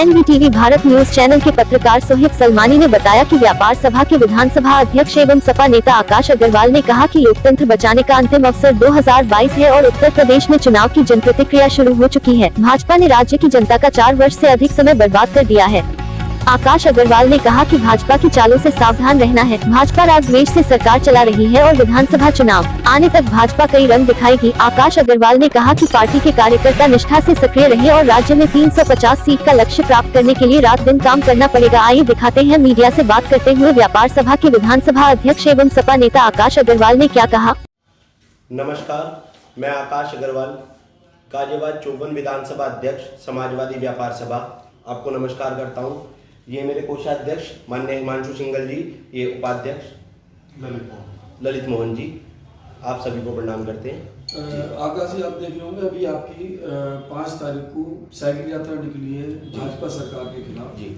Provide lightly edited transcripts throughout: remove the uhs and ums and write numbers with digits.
NDTV Bharat news channel के पत्रकार सोहेब सलमानी ने बताया कि व्यापार सभा के विधानसभा अध्यक्ष एवं सपा नेता आकाश अग्रवाल ने कहा कि लोकतंत्र बचाने का अंतिम अवसर 2022 है और उत्तर प्रदेश में चुनाव की जनप्रतिक्रिया शुरू हो चुकी है। भाजपा ने राज्य की जनता का 4 वर्ष से अधिक समय बर्बाद कर दिया है। आकाश अग्रवाल ने कहा कि भाजपा की चालों से सावधान रहना है। भाजपा राग द्वेष से सरकार चला रही है और विधानसभा चुनाव आने तक भाजपा कई रंग दिखाएगी। आकाश अग्रवाल ने कहा कि पार्टी के कार्यकर्ता निष्ठा से सक्रिय रहे और राज्य में 350 सीट का लक्ष्य प्राप्त करने के लिए रात दिन काम करना पड़ेगा। आइए दिखाते हैं मीडिया से बात करते हुए व्यापार सभा के विधानसभा अध्यक्ष एवं सपा नेता आकाश अग्रवाल ने क्या कहा। नमस्कार, मैं आकाश अग्रवाल, गाजियाबाद 54 विधानसभा अध्यक्ष, समाजवादी व्यापार सभा, आपको नमस्कार करता हूँ। ये मेरे कोषाध्यक्ष माननीय हिमांशु सिंगल जी, ये उपाध्यक्ष ललित मोहन जी, आप सभी को प्रणाम करते हैं। आकाश जी, आप देखे होंगे अभी आपकी 5 तारीख को साइकिल यात्रा निकली है भाजपा सरकार के खिलाफ जी।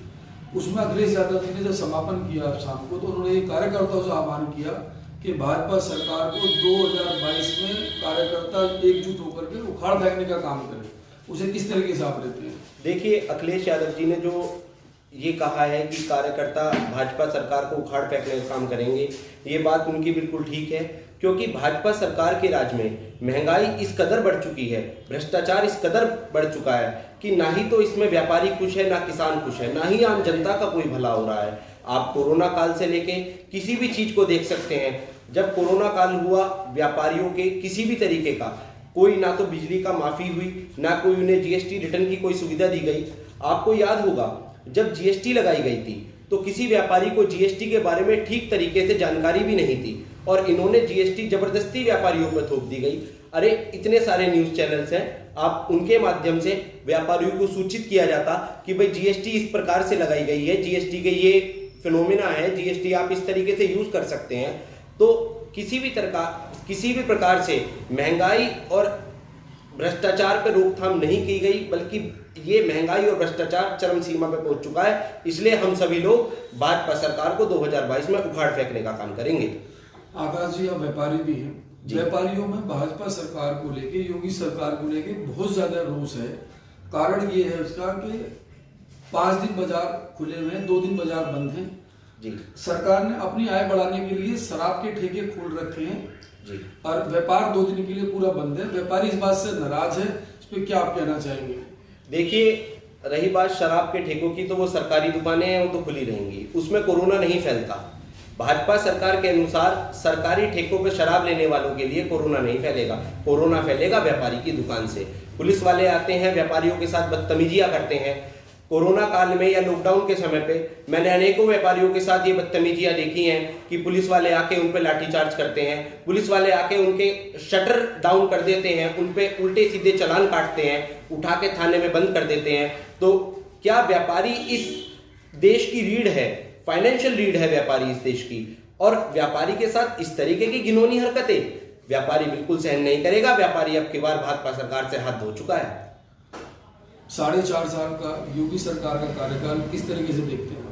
उसमें अखिलेश यादव जी ने जब समापन किया शाम को, तो उन्होंने कार्यकर्ताओं से आह्वान किया कि भाजपा सरकार को 2022 में कार्यकर्ता एकजुट होकर के उखाड़ फेंकने का काम करें। उसे किस तरीके से आप लेते हैं? देखिए, अखिलेश यादव जी ने जो ये कहा है कि कार्यकर्ता भाजपा सरकार को उखाड़ फेंकने का काम करेंगे, ये बात उनकी बिल्कुल ठीक है, क्योंकि भाजपा सरकार के राज में महंगाई इस कदर बढ़ चुकी है, भ्रष्टाचार इस कदर बढ़ चुका है कि ना ही तो इसमें व्यापारी खुश है, ना किसान खुश है, ना ही आम जनता का कोई भला हो रहा है। आप कोरोना काल से लेके किसी भी चीज को देख सकते हैं। जब कोरोना काल हुआ, व्यापारियों के किसी भी तरीके का कोई, ना तो बिजली का माफी हुई, ना कोई उन्हें जीएसटी रिटर्न की कोई सुविधा दी गई। आपको याद होगा, जब जीएसटी लगाई गई थी तो किसी व्यापारी को जीएसटी के बारे में ठीक तरीके से जानकारी भी नहीं थी और इन्होंने जीएसटी जबरदस्ती व्यापारियों पर थोप दी गई। अरे, इतने सारे न्यूज चैनल्स हैं, आप उनके माध्यम से व्यापारियों को सूचित किया जाता कि भाई जीएसटी इस प्रकार से लगाई गई है, जीएसटी के ये फिनोमिना है, जीएसटी आप इस तरीके से यूज कर सकते हैं। तो किसी भी प्रकार से महंगाई और भ्रष्टाचार पर रोकथाम नहीं की गई, बल्कि ये महंगाई और भ्रष्टाचार चरम सीमा पर पहुंच चुका है। इसलिए हम सभी लोग भाजपा सरकार को 2022 में उखाड़ फेंकने का काम करेंगे। आकाश जी, आप व्यापारी भी हैं, व्यापारियों में भाजपा सरकार को लेके, योगी सरकार को लेके बहुत ज्यादा रोष है। कारण ये है उसका कि 5 दिन बाजार खुले हुए हैं, 2 दिन बाजार बंद हैं जी। सरकार ने अपनी आय बढ़ाने के लिए शराब के ठेके खोल रखे हैं जी, और व्यापार 2 दिन के लिए पूरा बंद है। व्यापारी इस बात से नाराज है, इस पर क्या आप कहना चाहेंगे? देखिए, रही बात शराब के ठेकों की, तो वो सरकारी दुकानें हैं, वो तो खुली रहेंगी, उसमें कोरोना नहीं फैलता। भाजपा सरकार के अनुसार सरकारी ठेकों पर शराब लेने वालों के लिए कोरोना नहीं फैलेगा, कोरोना फैलेगा व्यापारी की दुकान से। पुलिस वाले आते हैं, व्यापारियों के साथ बदतमीजियां करते हैं। कोरोना काल में या लॉकडाउन के समय पे मैंने अनेकों व्यापारियों के साथ ये बदतमीजियां देखी हैं कि पुलिस वाले आके उन पे लाठीचार्ज करते हैं, पुलिस वाले आके उनके शटर डाउन कर देते हैं, उन पे उल्टे सीधे चालान काटते हैं, उठा के थाने में बंद कर देते हैं। तो क्या व्यापारी इस देश की रीढ़ है, फाइनेंशियल रीढ़ है व्यापारी इस देश की, और व्यापारी के साथ इस तरीके की घिनौनी हरकतें व्यापारी बिल्कुल सहन नहीं करेगा। व्यापारी अब की बार भाजपा सरकार से हाथ धो चुका है। 4.5 साल का योगी सरकार का कार्यकाल किस तरीके से देखते हैं?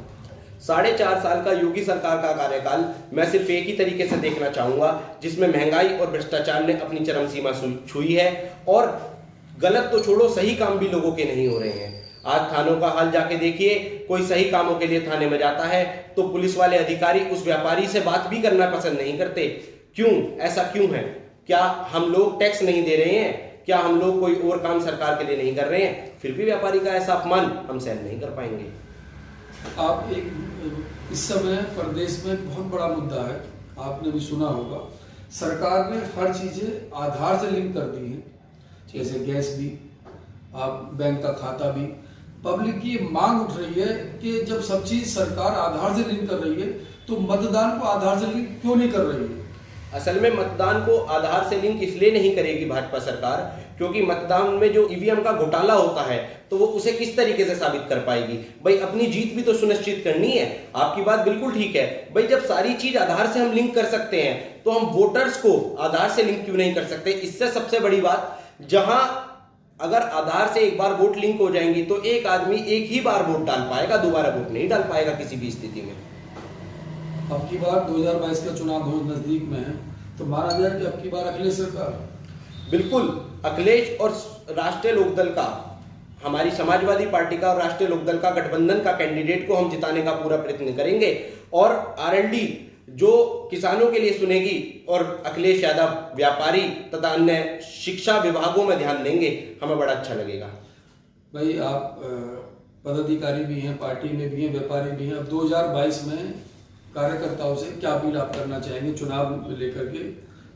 4.5 साल का योगी सरकार का कार्यकाल मैं सिर्फ एक ही तरीके से देखना चाहूंगा, जिसमें महंगाई और भ्रष्टाचार ने अपनी चरम सीमा छुई है, और गलत तो छोड़ो, सही काम भी लोगों के नहीं हो रहे हैं। आज थानों का हाल जाके देखिए, कोई सही कामों के लिए थाने में जाता है तो पुलिस वाले अधिकारी उस व्यापारी से बात भी करना पसंद नहीं करते। क्यों? ऐसा क्यों है? क्या हम लोग टैक्स नहीं दे रहे हैं? क्या हम लोग कोई और काम सरकार के लिए नहीं कर रहे हैं? फिर भी व्यापारी का ऐसा अपमान हम सहन नहीं कर पाएंगे। आप इस समय प्रदेश में बहुत बड़ा मुद्दा है, आपने भी सुना होगा, सरकार ने हर चीजें आधार से लिंक कर दी है, जैसे गैस भी, आप बैंक का खाता भी। पब्लिक की मांग उठ रही है कि जब सब चीज सरकार आधार से लिंक कर रही है तो मतदान को आधार से लिंक क्यों नहीं कर रही है? असल में मतदान को आधार से लिंक इसलिए नहीं करेगी भाजपा सरकार, क्योंकि मतदान में जो ईवीएम का घोटाला होता है तो वो उसे किस तरीके से साबित कर पाएगी? भाई, अपनी जीत भी तो सुनिश्चित करनी है। आपकी बात बिल्कुल ठीक है। भाई, जब सारी चीज आधार से हम लिंक कर सकते हैं तो हम वोटर्स को आधार से लिंक क्यों नहीं कर सकते? इससे सबसे बड़ी बात, जहां अगर आधार से एक बार वोट लिंक हो जाएंगी तो एक आदमी एक ही बार वोट डाल पाएगा, दोबारा वोट नहीं डाल पाएगा किसी भी स्थिति में। अब की बार 2022 का चुनाव बहुत नजदीक में है, तो माना जाए कि अब की बार अखिलेश सरकार? बिल्कुल, अखिलेश और राष्ट्रीय लोकदल का हमारी समाजवादी पार्टी का और राष्ट्रीय लोकदल का गठबंधन का कैंडिडेट को हम जिताने का पूरा प्रयत्न करेंगे और आरएलडी जो किसानों के लिए सुनेगी और अखिलेश यादव व्यापारी तथा अन्य शिक्षा विभागों में ध्यान देंगे, हमें बड़ा अच्छा लगेगा। भाई आप पदाधिकारी भी हैं, पार्टी में भी हैं, व्यापारी भी हैं। अब 2022 में कार्यकर्ताओं से क्या अपील आप करना चाहेंगे चुनाव लेकर के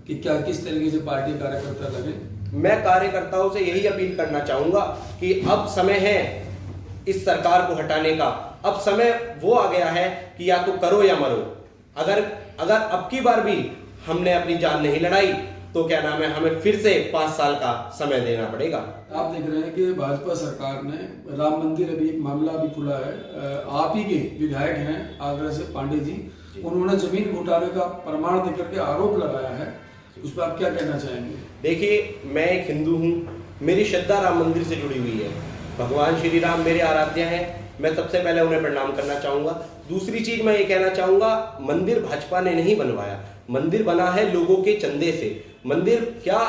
कि क्या किस तरीके से पार्टी कार्यकर्ता लगे? मैं कार्यकर्ताओं से यही अपील करना चाहूंगा कि अब समय है इस सरकार को हटाने का। अब समय वो आ गया है कि या तो करो या मरो। अगर अब की बार भी हमने अपनी जान नहीं लड़ाई तो क्या नाम है, हमें फिर से 5 साल का समय देना पड़ेगा। आप देख रहे हैं कि भाजपा सरकार ने राम मंदिर, अभी एक मामला भी खुला है, आप ही के विधायक हैं आगरा से पांडे जी, उन्होंने जमीन घोटाले का प्रमाण देकर के आरोप लगाया है, उस पर आप क्या कहना चाहेंगे? देखिए, मैं एक हिंदू हूँ, मेरी श्रद्धा राम मंदिर से जुड़ी हुई है। भगवान श्री राम मेरे आराध्य हैं, मैं सबसे पहले उन्हें प्रणाम करना चाहूंगा। दूसरी चीज मैं ये कहना चाहूंगा, मंदिर भाजपा ने नहीं बनवाया, मंदिर बना है लोगों के चंदे से। मंदिर क्या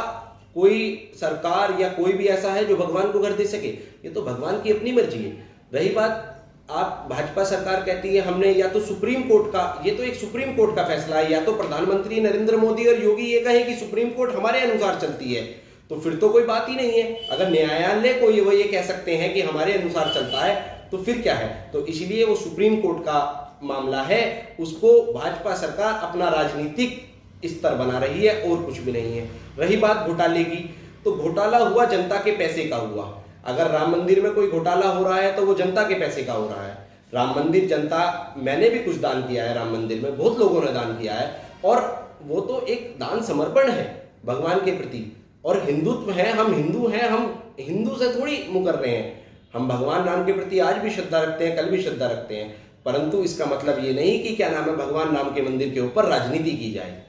कोई सरकार या कोई भी ऐसा है जो भगवान को घर दे सके? ये तो भगवान की अपनी मर्जी है। रही बात, आप भाजपा सरकार कहती है हमने या तो सुप्रीम कोर्ट का, ये तो एक सुप्रीम कोर्ट का फैसला है, या तो प्रधानमंत्री नरेंद्र मोदी और योगी ये कहे कि सुप्रीम कोर्ट हमारे अनुसार चलती है, तो फिर तो कोई बात ही नहीं है। अगर न्यायालय को वो ये कह सकते हैं कि हमारे अनुसार चलता है तो फिर क्या है? तो इसलिए वो सुप्रीम कोर्ट का मामला है, उसको भाजपा सरकार अपना राजनीतिक स्तर बना रही है और कुछ भी नहीं है। रही बात घोटाले की, तो घोटाला हुआ जनता के पैसे का हुआ। अगर राम मंदिर में कोई घोटाला हो रहा है तो वो जनता के पैसे का हो रहा है। राम मंदिर जनता, मैंने भी कुछ दान किया है राम मंदिर में, बहुत लोगों ने दान किया है, और वो तो एक दान समर्पण है भगवान के प्रति। और हिंदुत्व है, हम हिंदू हैं, हम हिंदू से थोड़ी मुँह कर रहे हैं। हम भगवान राम के प्रति आज भी श्रद्धा रखते हैं, कल भी श्रद्धा रखते हैं, परंतु इसका मतलब ये नहीं कि क्या नाम है भगवान राम के मंदिर के ऊपर राजनीति की जाए।